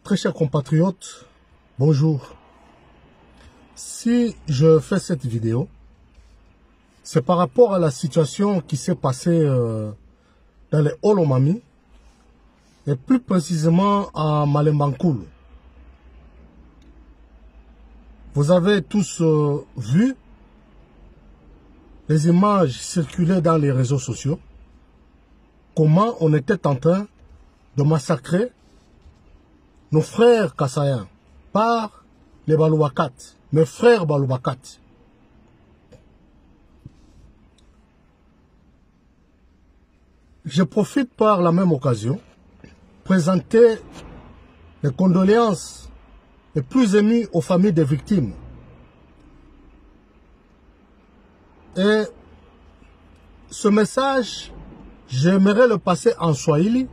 Très chers compatriotes, bonjour. Si je fais cette vidéo, c'est par rapport à la situation qui s'est passée dans les Olomami, et plus précisément à Malembankoulou. Vous avez tous vu les images circulaient dans les réseaux sociaux, comment on était en train de massacrer nos frères Kassaïens par les Baloubakat, mes frères Baloubakat. Je profite par la même occasion présenter les condoléances les plus émues aux familles des victimes. Et ce message, j'aimerais le passer en Swahili,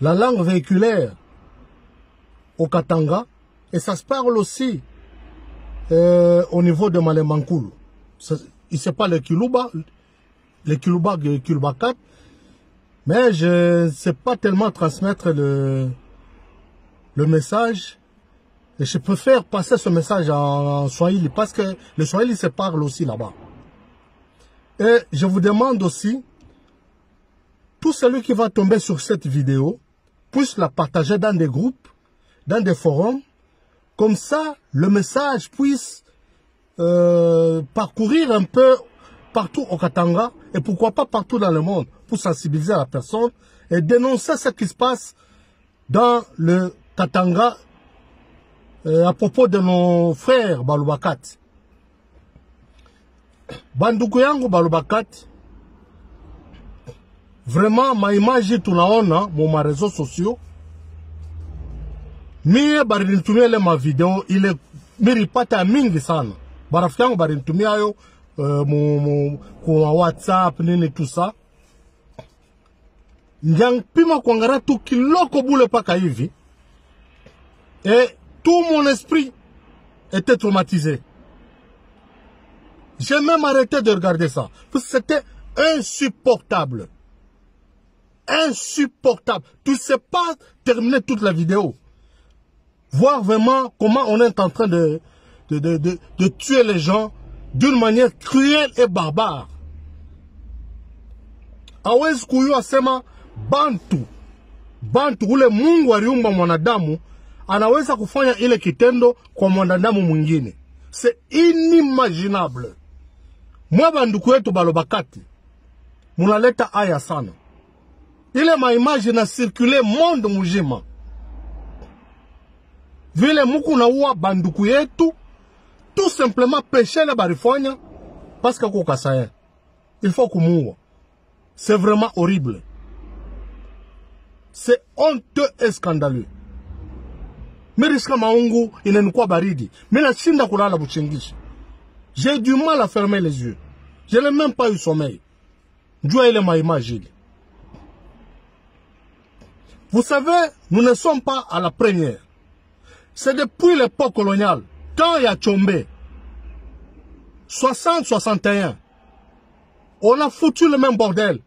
la langue véhiculaire au Katanga, et ça se parle aussi au niveau de Malembankoulou. Il ne sait pas le Kiluba 4, mais je ne sais pas tellement transmettre le message. Et je préfère passer ce message en Swahili, parce que le Swahili se parle aussi là-bas. Et je vous demande aussi, tout celui qui va tomber sur cette vidéo, puisse la partager dans des groupes, dans des forums, comme ça, le message puisse parcourir un peu partout au Katanga, et pourquoi pas partout dans le monde, pour sensibiliser la personne et dénoncer ce qui se passe dans le Katanga à propos de nos frères Baloubakat. Banduku yangu Baloubakat, vraiment ma image tunaona mu réseaux sociaux. Mie barinitumia ile ma video ile miripata mingi sana. Barafiki yangu barinitumia hayo kwa WhatsApp nini tout ça. Njang pima kuangara tu kiloko bule paka hivi. Et tout mon esprit était traumatisé. J'ai même arrêté de regarder ça. Parce que c'était insupportable. Insupportable. Tu ne sais pas terminer toute la vidéo. Voir vraiment comment on est en train de tuer les gens d'une manière cruelle et barbare. Hawezi kujua sema Bantu ule Mungu aliumba mwanadamu anaweza kufanya ile kitendo kwa mwanadamu mwingine. C'est inimaginable. Mwa banduku yetu Balobakati munaleta aya sana. Ile maimage na circuler monde mujima. Vile muku na uwa banduku yetu, tout simplement péché le barifanya parce que Kassaïen. Il faut kumuwa. C'est vraiment horrible. C'est honteux et scandaleux. Miriska maungu inenukwa baridi. Mina shinda kulala buchengishi. J'ai du mal à fermer les yeux. Je n'ai même pas eu sommeil. Dieu il est ma image. Vous savez, nous ne sommes pas à la première. C'est depuis l'époque coloniale, quand il y a Tchombe, 60-61, on a foutu le même bordel.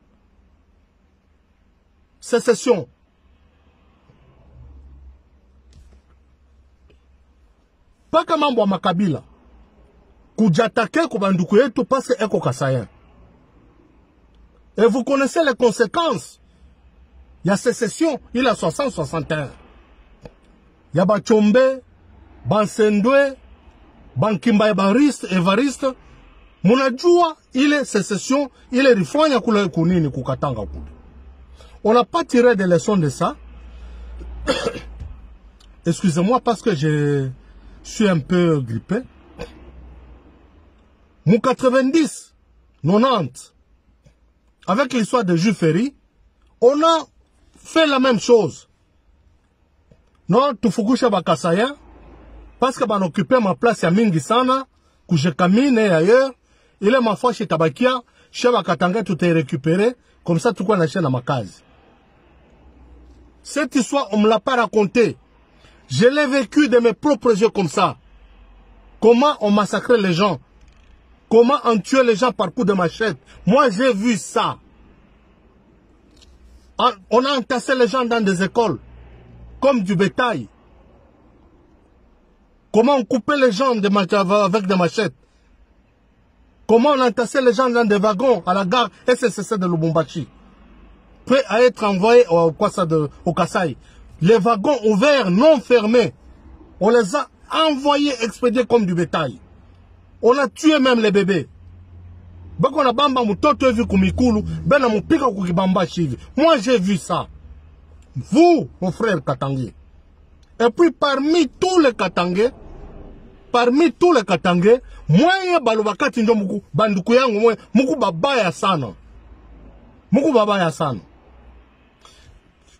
Sécession. Pas comme un Makabila. Koudjatake Koubanduku yetu parce que Eko Kassaïen. Et vous connaissez les conséquences. Il y a sécession, il y a 60-61. Il y a Bachombe, Bansendwe, Bankimba Evariste. Munajua, il est sécession, il est rifanya kule kunini kukatanga kule. On n'a pas tiré des leçons de ça. Excusez-moi parce que je suis un peu grippé. Mon 90, 90, avec l'histoire de Jules Ferry, on a fait la même chose. Non, tufukusha Bakassaïen, parce que ban occupé ma place ya mingi sana, kuje kamine ailleurs, il est ma foi chez Tabakia, chez Bakatanga tout est récupéré, comme ça tout quoi na chaîne à ma case. Cette histoire, on me l'a pas raconté. Je l'ai vécu de mes propres yeux comme ça. Comment on massacrait les gens. Comment on tuait les gens par coup de machette. Moi, j'ai vu ça. On a entassé les gens dans des écoles. comme du bétail. Comment on coupait les gens avec des machettes. Comment on entassait les gens dans des wagons à la gare SSC de Lubumbashi. Prêts à être envoyés au Kasaï. Les wagons ouverts, non fermés. On les a envoyés, expédiés comme du bétail. On a tué même les bébés. Moi j'ai vu ça. Vous, mon frère Katangé. Et puis parmi tous les Katangés, moi balobakati ndo muku banduku yangu mwe muku babaya sana. Muku babaya sana.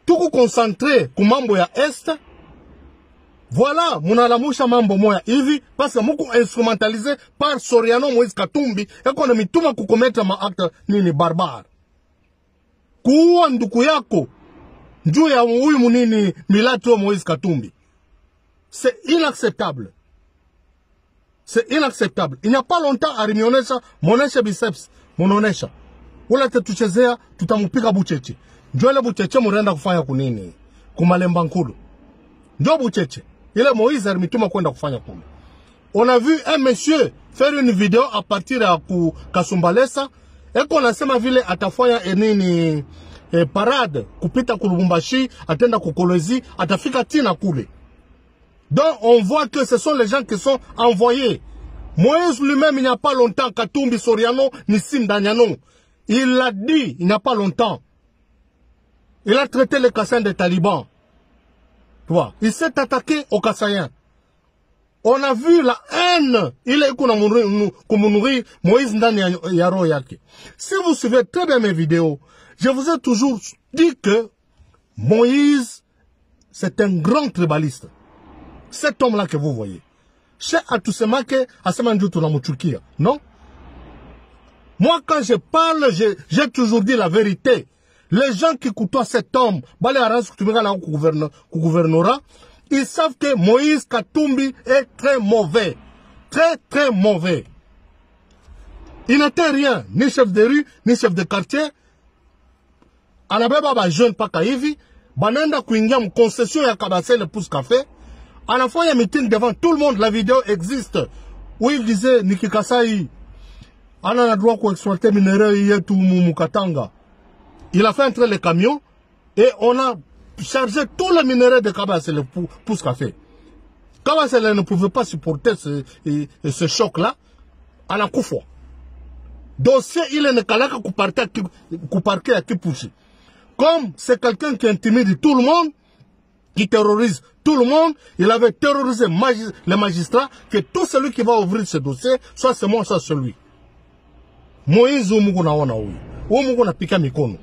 Tuku concentré ku mambo ya Est. Voilà, munalamusha mambo moya hivi parce que muku instrumentalisé par Soriano Moïse Katumbi et qu'on a mituma ku commettre ma acte nini barbare. Kuua nduku yako njuu ya huyu munini Milato Moïse Katumbi. C'est inacceptable. C'est inacceptable. Il n'y a pas longtemps à Rimionesha, monesha biceps, mononesha. Ula tetuchezea, tutamupika bucheche. Njole bucheche murenda kufanya kunini. Kumalemba nkulu. Njo bucheche. Ile Moïse alimituma kwenda kufanya kule. On a vu un monsieur faire une vidéo à partir ya Kasumbalesa. Eko nasema vile atafanya enini parade kupita Lubumbashi, atenda kukolezi, atafika tina kule. Donc on voit que ce sont les gens qui sont envoyés. Moïse lui-même, il n'y a pas longtemps, Katumbi Soriano, Nissim Danyano, il l'a dit, il n'y a pas longtemps. Il a traité les Kassayens des talibans. Tu vois, il s'est attaqué aux Kassayens. On a vu la haine. Il est comme Moïse Ndani Yaro Yake. Si vous suivez très bien mes vidéos, je vous ai toujours dit que Moïse, c'est un grand tribaliste. Cet homme-là que vous voyez. Chez Atusemake, Asemanjutu na Muchukia. Non? Moi, quand je parle, j'ai toujours dit la vérité. Les gens qui côtoient cet homme, ils savent que Moïse Katumbi est très mauvais. Très, très mauvais. Il n'était rien. Ni chef de rue, ni chef de quartier. Anabeba ba jeune pa kaivi. Banenda kuingia concession ya Kabase le pouce café. À la fois, il y a un meeting devant tout le monde. La vidéo existe. Où il disait, Niki Kasai, on a le droit d'exploiter minerais tout Mukatanga. Il a fait entrer les camions et on a chargé tous les minéraux de Kabase, le pouce café. Kabase ne pouvait pas supporter ce choc-là. On a coupé. Dossier, il est ne kalaka couparqué à Kipouchi. Comme c'est quelqu'un qui intimide tout le monde, qui terrorise tout le monde, il avait terrorisé les magistrats, que tout celui qui va ouvrir ce dossier, soit c'est moi, soit celui. Moïse Umugu na wana huyu. Umugu na pika mikono.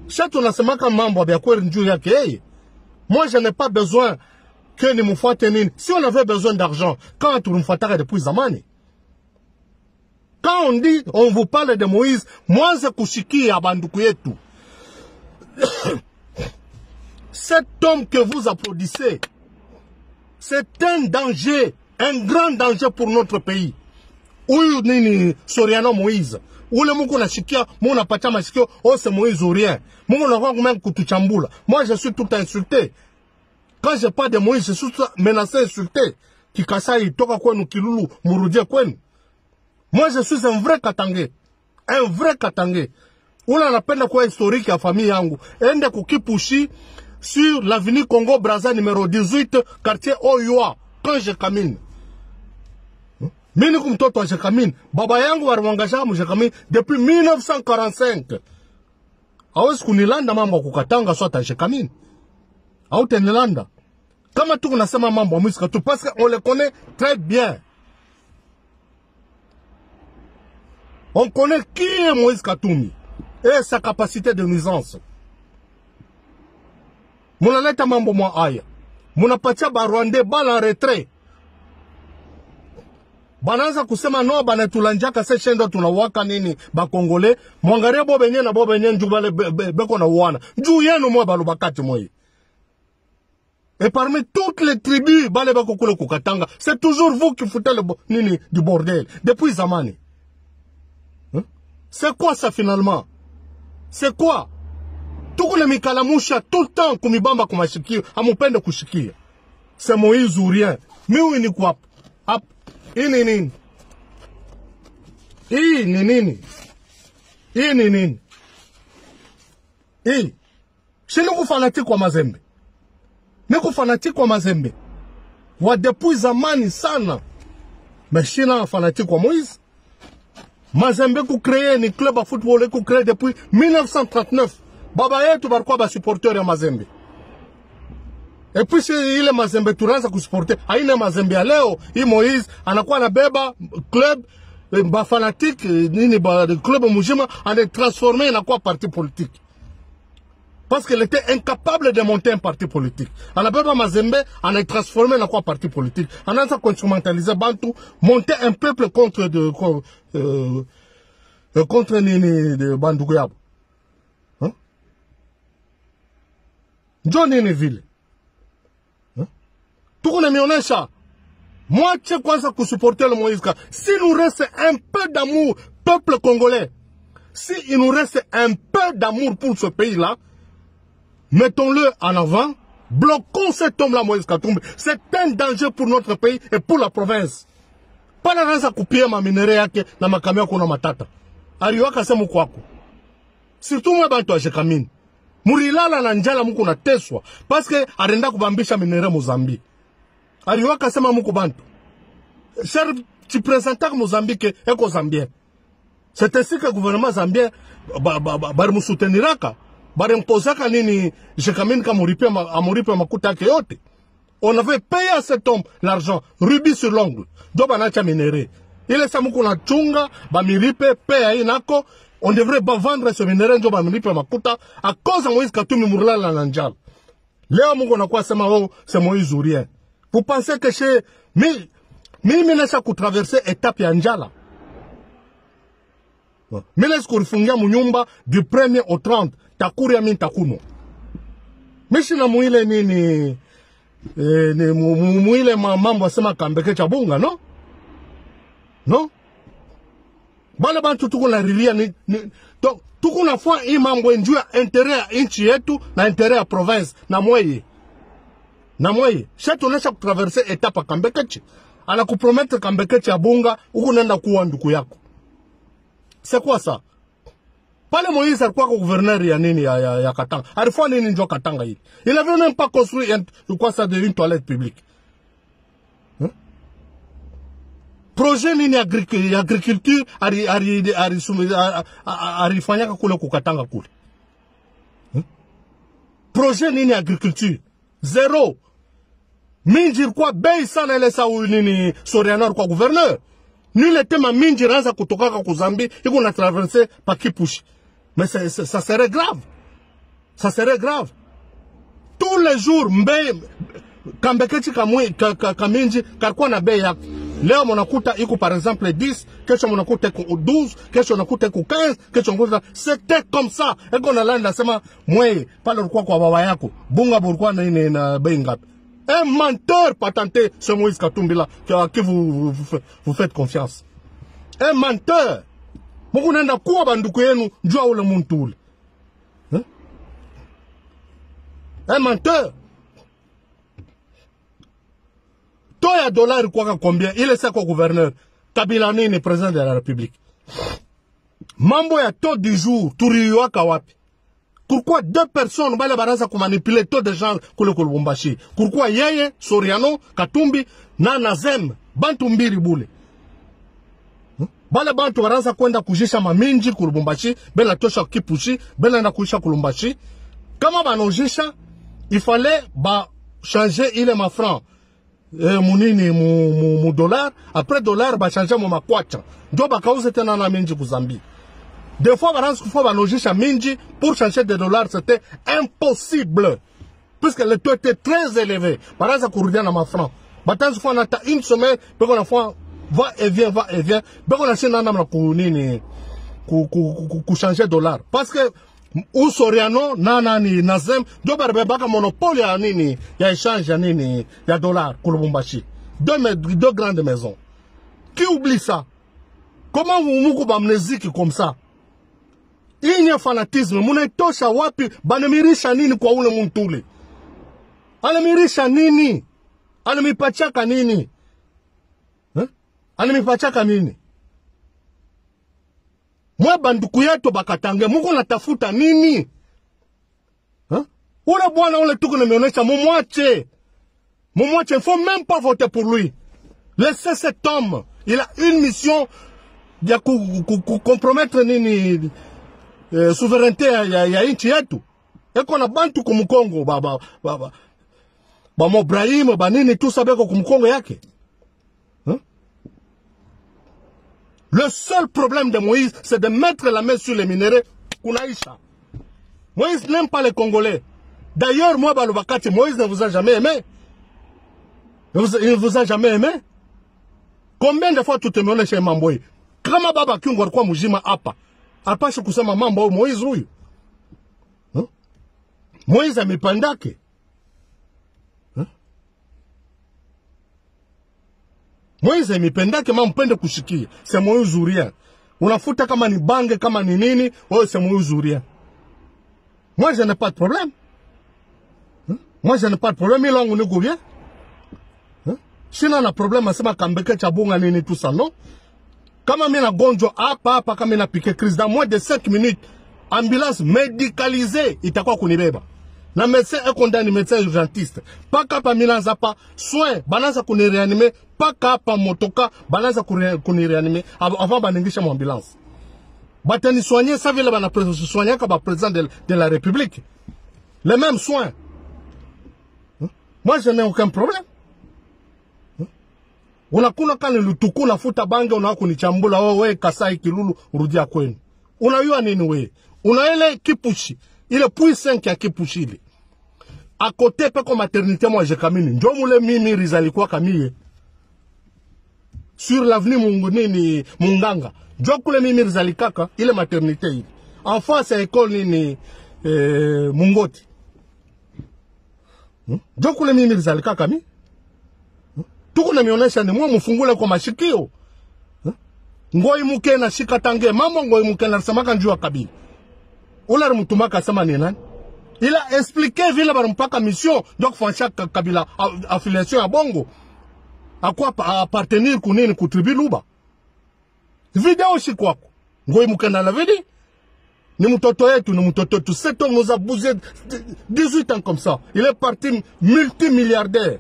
Chaque unasema kama mambo ya kweli njuu yake yeye. Moi je n'ai pas besoin que ni mufuate nini. Si on avait besoin d'argent, quand tu mfuataka depuis zamani. Quand on dit, on vous parle de Moïse, moi c'est kushikia banduku yetu. Cet homme que vous applaudissez, c'est un danger, un grand danger pour notre pays. Ou nini Soriano Moïse. Ou le moukou na shikia, mou na pacha mashikio, oh c'est Moïse ou rien. Mou na wang même kutuchambula. Moi je suis tout insulté. Quand je parle de Moïse, je suis tout menacé, insulté. Kikasai, toka kwenu kilulu, murudie kwenu. Moi je suis un vrai Katangé. Un vrai Katangé. Ou la napenda kwa historique ya famille yangu. Ende kukipushi sur l'avenue Congo-Brazza numéro 18, quartier Oyua, quand je camine. Mini kumtoto je camine. Baba yangu warwangasha mu je camine depuis 1945. Awezi kunilanda mambo kukatanga swata je camine. Au tenilanda. Kama tu kunasema mambo musika tu parce qu'on le connaît très bien. On connaît qui est Moïse Katumbi et sa capacité de nuisance. Munaleta mambo mwa aya. Munapatia ba Rwandais bala retrait. Bananza kusema no banatulanjaka se shendo tunawaka nini ba Congolais. Mwangarie bobenye na bobenye njubale beko na uwana. Njuu yenu mwa balubakati mwe. Et parmi toutes les tribus bale bako kule kukatanga, c'est toujours vous qui foutez nini du bordel depuis zamani. Hein? C'est quoi ça finalement? C'est quoi? Tukule mikalamusha tout le temps kumibamba kumashikio, amupende kushikia. C'est Moïse ou rien. Miwi ni kwa hap. Hii ni nini? Hii ni nini? Hii ni nini? Hii. Si niku fanatique wa Mazembe. Niku fanatique wa Mazembe. Wa depuis zamani sana. Mais shina fanatique wa Moïse. Mazembe ku créé ni club à football ku créé depuis 1939. Baba yetu barikuwa ba supporter ya Mazembe. Et puis ile Mazembe tunaanza kusuporter. Haina Mazembe ya leo, hii Moïse anakuwa anabeba club ba fanatique nini ba club mujima ane transformer inakuwa parti politique. Parce qu'elle était incapable de monter un parti politique. Anabeba Mazembe ane transformer inakuwa parti politique. Anaanza instrumentaliser bantu, monter un peuple contre contre nini de bandugu yabo. Njo nini vile? Tuko na mionesha. Moitié kwanza kusupporter le Moïse. Si nous reste un peu d'amour, peuple congolais, si il nous reste un peu d'amour pour ce pays-là, mettons-le en avant, bloquons cet homme-là, Moïse Katumbi. C'est un danger pour notre pays et pour la province. Pas la raison kupia ma minere yake na makamia kuna matata. Ariwaka semu kwako. Surtout mwa bantu ajekamini. Murilala na njala muku na teswa. Parce que arenda kubambisha minere Mozambique. Ariwaka sema muku bantu. Cher, tu présentais que Mozambique est zambien. C'est ainsi que le gouvernement zambien bari musouteniraka. Bari mpozaka nini jekamini ka muripe makuta yake yote. On avait payé à cet homme l'argent, rubis sur l'ongle. Do banacha minere. Il est samuku na chunga, ba miripe, paye inako. On devrait pas vendre ce minerai njo ba miripe makuta à cause de Moïse Katumbi Murlala na njala. Leo mungu na kwa sema oh, c'est Moïse ou rien. Vous pensez que chez mimi nasa kutraverser étape ya njala. Mimi nasa kurifungia munyumba du 1er au 30. Takuri ya mimi takuno. Mishi na muile nini muile mambo asema kambeke cha bunga, no? No? Bale bantu tuko na rilia ni tuko na fwa hii mambo njua intérêt ya inchi yetu na intérêt ya province na mweye. Na mweye. Shetu nesha kutraverse etapa kambekechi. Ana kupromettre kambekechi ya bunga uku nenda kuwa nduku yako. C'est quoi ça? Pale Moïse alikuwa kwa gouverneur ya nini ya Katanga. Alifanya nini njo Katanga hii? Il avait même pas construit une toilette publique. Hein? Projet nini agriculture arifanyaka kule kukatanga kule. Hein? Projet nini agriculture? Zéro. Minji kwa bei sana ile sa nini Soriano kwa gouverneur. Nule tema minji ranza kutokaka kuzambi iko na traverser pa Kipushi. Mais ça serait grave. Ça serait grave. Tous les jours, kambekechi kaminji karkuwa na bei yako. Leo monakuta iko par exemple 10, kesho monakuta iko 12, kesho monakuta iko 15, kesho monakuta... C'était comme ça. Eko na landa sema, mwe, pale ulikuwa kwa baba yako. Bunga bulikuwa na bei ngapi. Un menteur patenté, ce Moïse Katumbi là, à qui vous faites confiance. Un menteur. Mungu nenda kuwa banduku yenu, njua ule muntu ule. Un menteur. Toya dolari kwa combien? Il est ça quoi gouverneur. Kabila nini président de la République. Mambo ya taux du jour, turiwaka wapi. Pourquoi deux personnes bale baraza kumanipuler taux de gens kule Lubumbashi? Pourquoi yeye, Soriano, Katumbi, na Nazem, bantu mbiri bule? Bale bantu baraza kwenda kujisha maminji Lubumbashi, bela tosha Kipushi, bela na kuisha Lubumbashi. Kama banojisha, il fallait changer ile ma franc. Munini mu dollar, après dollar changer mu makwacha. Ndio bakauze tena na minji kuzambi. Des fois, minji pour changer de dollars, c'était impossible. Puisque le taux était très élevé. Par exemple, pour dire à ma franc. Maintenant, on a une semaine, puis on a fait va et vient. Puis on a fait pour changer de dollar. Parce que, ou Soriano, nanani, Nazem, deux barbebaka monopole ya nini, ya échange ya nini, ya dollars, Lubumbashi. Deux grandes maisons. Qui oublie ça? Comment vous m'amnésique comme ça? Inye fanatisme, munaitosha wapi? Banamirisha nini kwa ule mtule? Anamirisha nini? Anamipachaka nini? Anamipachaka nini? Mwe banduku yetu bakatange, muko natafuta nini? Ule bwana ule tuko namionesha, mumwache. Mumwache, il faut même pas voter pour lui. Laissez cet homme. Il a une mission de compromettre nini souveraineté ya inchi yetu. Eko na bantu kumukongo ba Mobrahim ba nini tout ça beko kumukongo yake. Le seul problème de Moïse, c'est de mettre la main sur les minéraux kunaisha. Moïse n'aime pas les Congolais. D'ailleurs, moi, Balubakati, Moïse ne vous a jamais aimé. Il ne vous a jamais aimé. Combien de fois tu te mets chez Mamboy? Kama baba kiungwa kwa mujima hapa. Apashe kusema mambo Moïse huyu. Moïse amepandake. Moïse amependake mampende kushikia. C'est Moïse ou rien. Unafuta kama ni bange kama ni nini, oh c'est Moïse ou rien. Moi je n'ai pas de problème. Moi je n'ai pas de problème, il on est bien. Sina na problème asema kambeke chabunga nini tout ça non. Kama mina gonjo hapa kama mina pique crise dans moins de 5 minutes, ambulance médicalisée itakuwa kunibeba. Na médecin est condamné, médecin urgentiste. Paka pa milanza pa soin, banaza kuni réanimer, paka pa motoka, banaza kuni réanimer avant baningisha mon ambulance. Batani soigner, ça vile bana soigner comme président de la République. Les mêmes soins. Moi je n'ai aucun problème. Unakuna kani lutuku na futa bange unakunichambula wewe Kasai Kilulu urudia kwenu. Unayua nini wewe? Unaele kipushi. Ile puissant ya kipushi ile. À côté peko maternité moi je kamini. Njo mule mimi rizalikuwa kamie. Sur l'avenue Munguni Munganga. Njo kule mimi rizalikaka ile maternité ile. En face ya école nini Mungoti. Njo kule mimi rizalikaka mi. Tuko na mionesha ni mwa mfungule kwa mashikio. Ngoi muke na shika tange mama ngoi muke na samaka njua kabili. Ula mtumaka sema ni nani? Il a expliqué vile barumpaka mission donc fancha kabila affiliation ya bongo. À quoi appartenir kunini kutribu luba. Video shi kwako. Ngoi muke na lavedi. Ni mtoto yetu, ni mtoto yetu. Cet homme nous a bousé 18 ans comme ça. Il est parti multimilliardaire.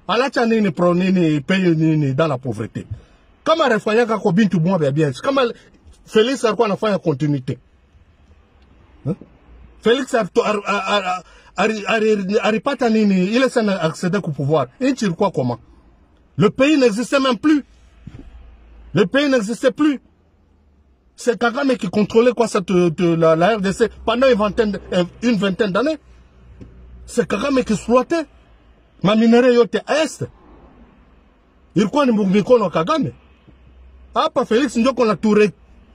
Alacha nini pro nini paye nini dans la pauvreté. Kama refanyaka kwa bintu mwa bien. Kama Félix alikuwa anafanya continuité. Félix aripata nini ile sana accéder au pouvoir. Inchi ilikuwa comment? Le pays n'existait même plus. Le pays n'existait plus. C'est Kagame qui contrôlait quoi la RDC pendant une vingtaine d'années. C'est Kagame qui exploitait. Ma minere yote est. Ilikuwa ni mikono Kagame. Hapa Felix ndio kona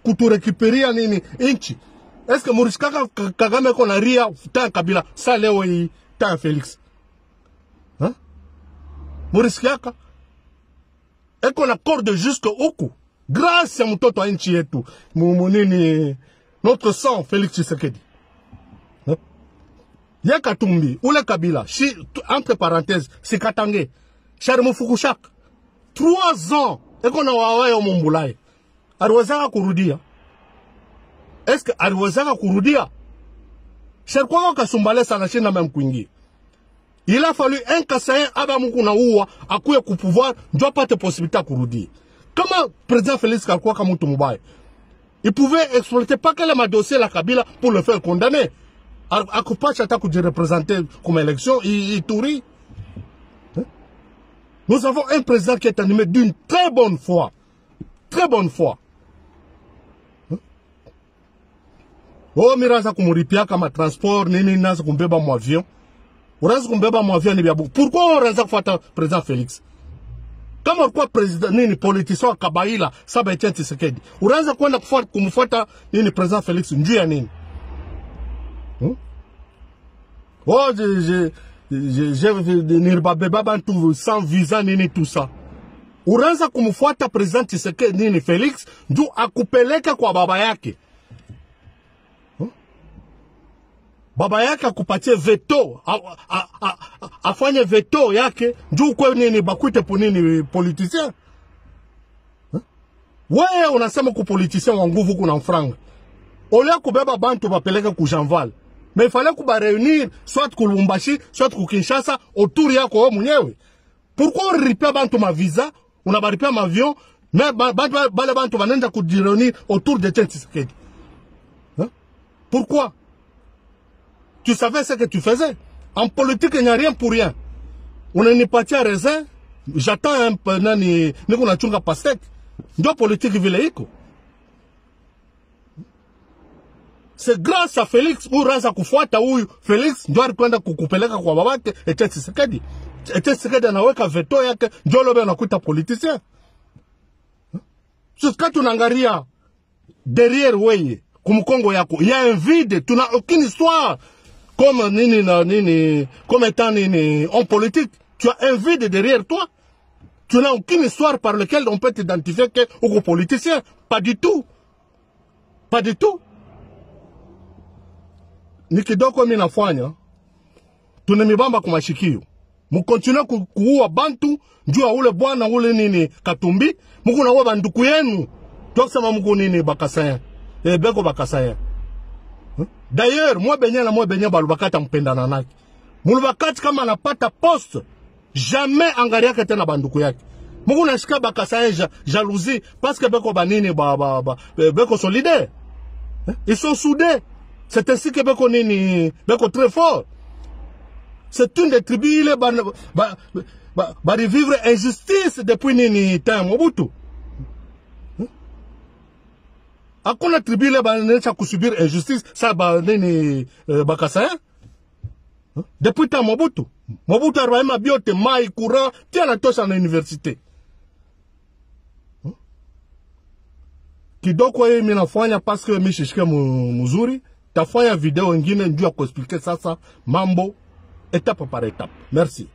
kuturekiperia nini inchi. Est-ce que Murishikaka Kagame kona ria ta Kabila sa leo hii ta Felix? Murishikaka eko na corde jusque huku. Grâce à mtoto wa inchi yetu. Nini notre sang Félix Tshisekedi. Yakatumbi, ule Kabila, entre parenthèses, c'est Katange, Charles Fukushak, 3 ans, et qu'on a wawaye au Mombulaye. Arwazaka kurudia. Est-ce que Arwazaka kurudia? Cherkwanga kasumbale sana china même kuingi. Il a fallu un Kassayen abamuku na uwa, akuye ku pouvoir, n'doit pas te possibilité à kurudia. Comment président Félix Kalkwa kamutu mubaye? Il pouvait exploiter pas qu'elle m'a dossier la Kabila pour le faire condamner. A Kupacha taku de représenter comme élection, il tourit. Nous avons un président qui est animé d'une très bonne foi. Très bonne foi. Oh, miraza kumuripia kama transport, nini naza kumbeba mu avion. Uraza kumbeba mu avion ni biabu. Pourquoi uraza kufuata président Félix? Kama kwa président nini politicien wa Kabaila, Saba Etienne Tshisekedi. Uraza kwenda kumfuata nini président Félix njia nini? Oh, j'ai sans visa nini tout ça. Uranza kumfuata président Tshisekedi nini Félix ndio akupeleka kwa baba yake. baba yake akupatie veto, afanye veto yake, njoo kwa nini bakuite po nini politicien? Wewe unasema ku politicien wa nguvu kuna mfranga. Olia kubeba bantu bapeleke ku Janval. Mais il fallait qu'on va réunir soit ku Lubumbashi, soit ku Kinshasa autour yako wewe mwenyewe. Pourquoi on ripia bantu ma visa, on a ripia ma avion, mais bale bantu banenda ku réunir autour de Tshisekedi? Hein? Pourquoi? Tu savais ce que tu faisais. En politique, il n'y a rien pour rien. On n'est pas à raisin. J'attends un peu, ni qu'on a chunga pastèque. Dans politique, vileiko. C'est grâce à Félix, ou Raza Kufuata, ou Félix, doit répondre à Kukupeleka kwa babake, et Tshisekedi. Et Tshisekedi anaweka veto yake, ndio lobe anakuita politicien. Jusqu'à tu n'angaria, derrière weye, kumkongo yako, il y a un vide, tu n'as aucune histoire. Comme comme étant en politique, tu as un vide derrière toi. Tu n'as aucune histoire par laquelle on peut t'identifier qu'au politicien. Pas du tout. Pas du tout. Nikidoko minafanya, tunemibamba kumashikio. Mukontinue kuua bantu, njua ule bwana ule nini Katumbi, muku na uwa banduku yenu. Tuaksema muku nini Bakasayan. Beko Bakasayan. D'ailleurs, moi benye balubakati mpendana naki. Mulubakati kama anapata poste, jamais angaria kete na banduku yake. Mungu nashika Bakasayan jalousie parce que beko banini beko solidaire. Ils sont soudés. C'est ainsi que beko nini beko très fort. C'est une des tribus il va vivre injustice depuis nini temps Mobutu. Akona tribu le banecha kusubir injustice sa nini Bakasayan. Depuis temps Mobutu. Mobutu arwaima biote mai courant tia la tosha na université. Kidoko hii minafanya parce que mishishike muzuri. Tafanya video ingine njua kuexplique sasa mambo étape par étape. Merci.